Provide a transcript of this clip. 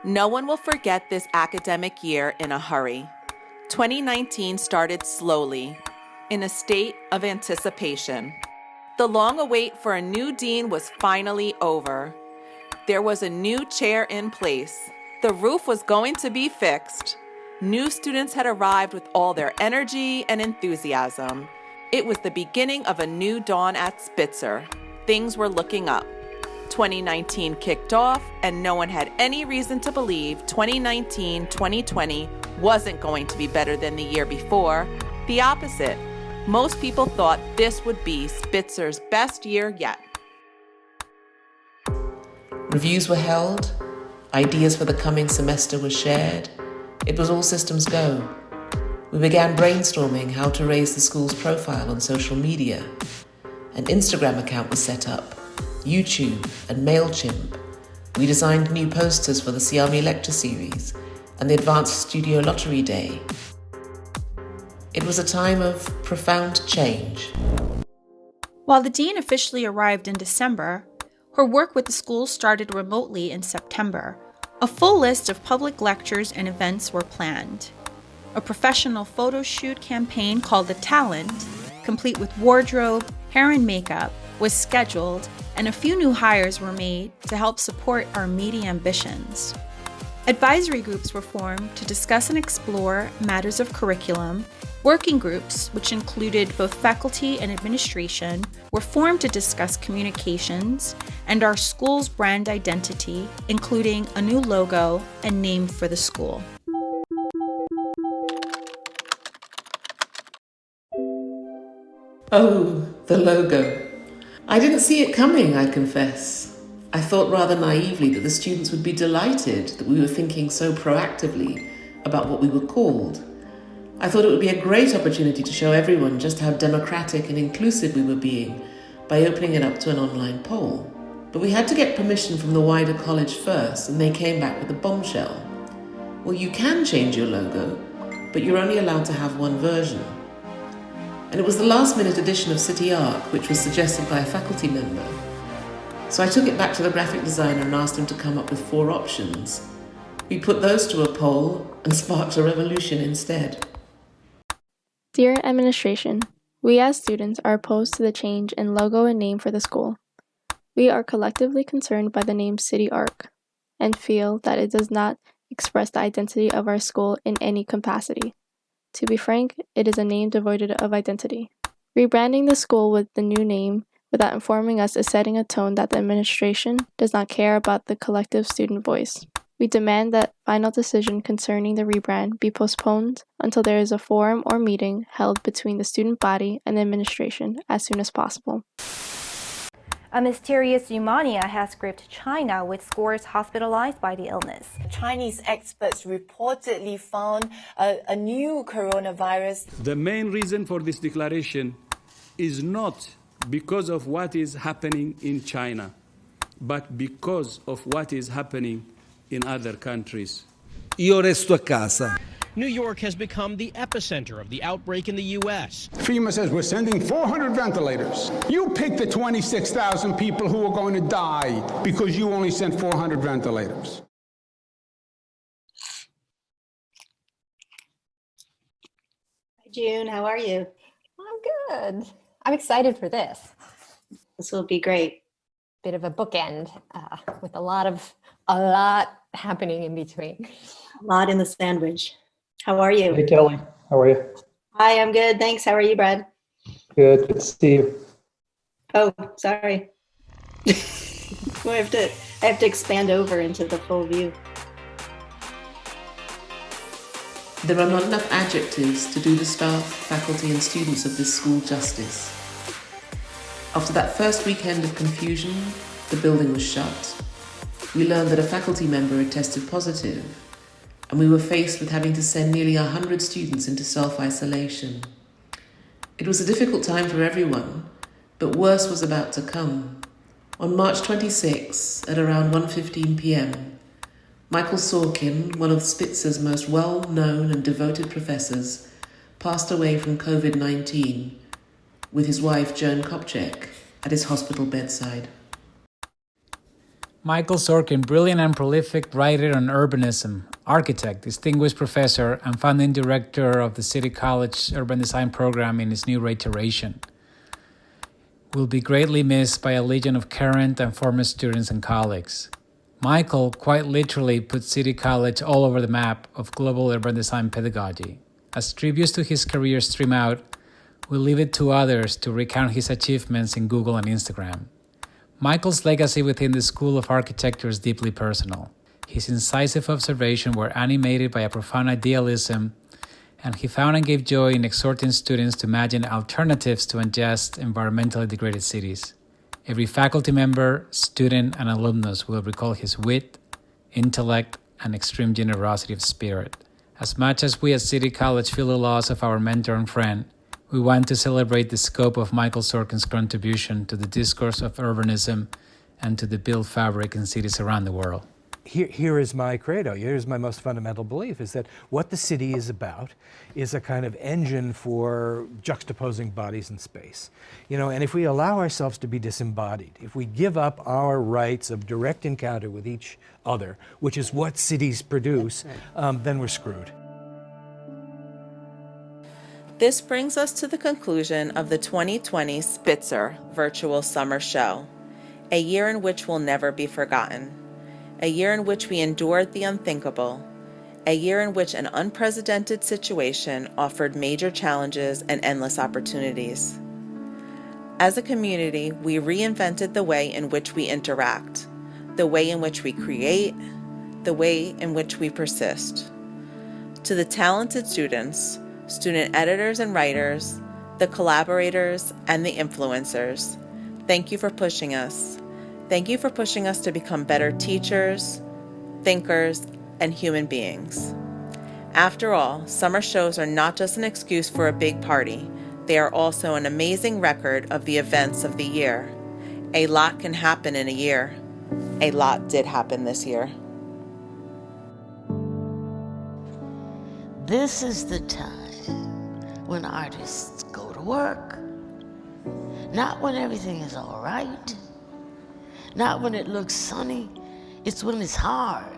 No one will forget this academic year in a hurry. 2019 started slowly, in a state of anticipation. The long await for a new dean was finally over. There was a new chair in place. The roof was going to be fixed. New students had arrived with all their energy and enthusiasm. It was the beginning of a new dawn at Spitzer. Things were looking up. 2019 kicked off, and no one had any reason to believe 2019-2020 wasn't going to be better than the year before. The opposite. Most people thought this would be Spitzer's best year yet. Reviews were held, ideas for the coming semester were shared. It was all systems go. We began brainstorming how to raise the school's profile on social media. An Instagram account was set up, YouTube and MailChimp. We designed new posters for the Siami Lecture Series and the Advanced Studio Lottery Day. It was a time of profound change. While the dean officially arrived in December, her work with the school started remotely in September. A full list of public lectures and events were planned. A professional photo shoot campaign called The Talent, complete with wardrobe, hair and makeup, was scheduled, and a few new hires were made to help support our media ambitions. Advisory groups were formed to discuss and explore matters of curriculum. Working groups, which included both faculty and administration, were formed to discuss communications and our school's brand identity, including a new logo and name for the school. Oh, the logo. I didn't see it coming, I confess. I thought rather naively that the students would be delighted that we were thinking so proactively about what we were called. I thought it would be a great opportunity to show everyone just how democratic and inclusive we were being by opening it up to an online poll. But we had to get permission from the wider college first, and they came back with a bombshell. Well, you can change your logo, but you're only allowed to have one version. And it was the last-minute edition of City Arc, which was suggested by a faculty member. So I took it back to the graphic designer and asked him to come up with 4 options. We put those to a poll and sparked a revolution instead. Dear Administration, we as students are opposed to the change in logo and name for the school. We are collectively concerned by the name City Arc and feel that it does not express the identity of our school in any capacity. To be frank, it is a name devoid of identity. Rebranding the school with the new name without informing us is setting a tone that the administration does not care about the collective student voice. We demand that final decision concerning the rebrand be postponed until there is a forum or meeting held between the student body and the administration as soon as possible. A mysterious pneumonia has gripped China, with scores hospitalized by the illness. Chinese experts reportedly found a new coronavirus. The main reason for this declaration is not because of what is happening in China, but because of what is happening in other countries. Io resto a casa. New York has become the epicenter of the outbreak in the U.S. FEMA says we're sending 400 ventilators. You pick the 26,000 people who are going to die because you only sent 400 ventilators. Hi, June. How are you? I'm good. I'm excited for this. This will be great. Bit of a bookend with a lot happening in between. A lot in the sandwich. How are you? Hey, Kelly. How are you? Hi, I'm good. Thanks. How are you, Brad? Good. Good to see you. Oh, sorry. I have to expand over into the full view. There are not enough adjectives to do the staff, faculty and students of this school justice. After that first weekend of confusion, the building was shut. We learned that a faculty member had tested positive, and we were faced with having to send nearly 100 students into self-isolation. It was a difficult time for everyone, but worse was about to come. On March 26, at around 1:15 p.m, Michael Sorkin, one of Spitzer's most well-known and devoted professors, passed away from COVID-19 with his wife Joan Kopchek at his hospital bedside. Michael Sorkin, brilliant and prolific writer on urbanism, architect, distinguished professor, and founding director of the City College Urban Design Program in its new iteration, will be greatly missed by a legion of current and former students and colleagues. Michael quite literally put City College all over the map of global urban design pedagogy. As tributes to his career stream out, we'll leave it to others to recount his achievements in Google and Instagram. Michael's legacy within the School of Architecture is deeply personal. His incisive observations were animated by a profound idealism, and he found and gave joy in exhorting students to imagine alternatives to unjust, environmentally degraded cities. Every faculty member, student, and alumnus will recall his wit, intellect, and extreme generosity of spirit. As much as we at City College feel the loss of our mentor and friend, we want to celebrate the scope of Michael Sorkin's contribution to the discourse of urbanism and to the built fabric in cities around the world. Here is my credo, here's my most fundamental belief, is that what the city is about is a kind of engine for juxtaposing bodies in space. And if we allow ourselves to be disembodied, if we give up our rights of direct encounter with each other, which is what cities produce, then we're screwed. This brings us to the conclusion of the 2020 Spitzer Virtual Summer Show, a year in which will never be forgotten. A year in which we endured the unthinkable, a year in which an unprecedented situation offered major challenges and endless opportunities. As a community, we reinvented the way in which we interact, the way in which we create, the way in which we persist. To the talented students, student editors and writers, the collaborators, and the influencers, thank you for pushing us. Thank you for pushing us to become better teachers, thinkers, and human beings. After all, summer shows are not just an excuse for a big party. They are also an amazing record of the events of the year. A lot can happen in a year. A lot did happen this year. This is the time when artists go to work. Not when everything is all right. Not when it looks sunny, it's when it's hard.